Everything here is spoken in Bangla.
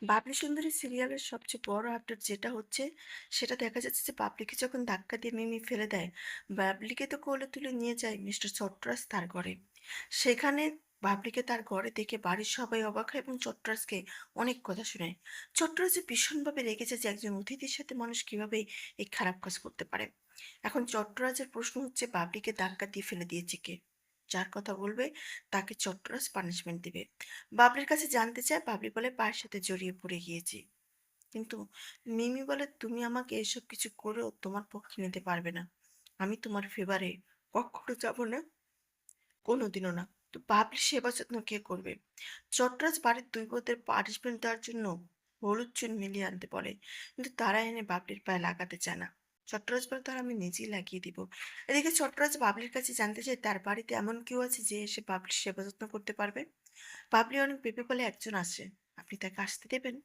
বাবলি সুন্দরী সিরিয়ালের সবচেয়ে বড় আপডেট যেটা হচ্ছে, সেটা দেখা যাচ্ছে যে বাবলিকে যখন ধাক্কা দিয়ে মিমি ফেলে দেয়, বাবলিকে তো কোলে তুলে নিয়ে যায় মিস্টার চট্টরাজ তার ঘরে। সেখানে বাবলিকে তার ঘরে দেখে বাড়ির সবাই অবাক হয় এবং চট্টরাজকে অনেক কথা শোনায়। চট্টরাজ যে ভীষণভাবে রেগেছে যে একজন অতিথির সাথে মানুষ কিভাবে এই খারাপ কাজ করতে পারে। এখন চট্টরাজের প্রশ্ন হচ্ছে, বাবলিকে ধাক্কা দিয়ে ফেলে দিয়েছে কে? যার কথা বলবে তাকে চট্টরাজ পানিশমেন্ট দিবে। বাবলির কাছে জানতে চায়, বাবলি বলে পায়ের সাথে জড়িয়ে পড়ে গিয়েছি। কিন্তু মিমি বলে, তুমি আমাকে এসব কিছু করেও তোমার পক্ষে নিতে পারবে না। আমি তোমার ফেভারে কখনো যাব না, কোনোদিনও না। তো বাবলির সেবা যত্ন কে করবে? চট্টরাজ বাড়ির দুই বোনদের পানিশমেন্ট দেওয়ার জন্য হলুদ চুন মিলিয়ে আনতে বলে, কিন্তু তারা এনে বাবলির পায়ে লাগাতে চায় না। চট্টরাজ বলে, তার আমি নিজেই লাগিয়ে দিব। এদিকে চট্টরাজ বাবলির কাছে জানতে চায়, তার বাড়িতে এমন কেউ আছে যে এসে বাবলির সেবা যত্ন করতে পারবে। বাবলি অনেক ভেবে বলে, একজন আছে। আপনি তাকে আসতে দেবেন?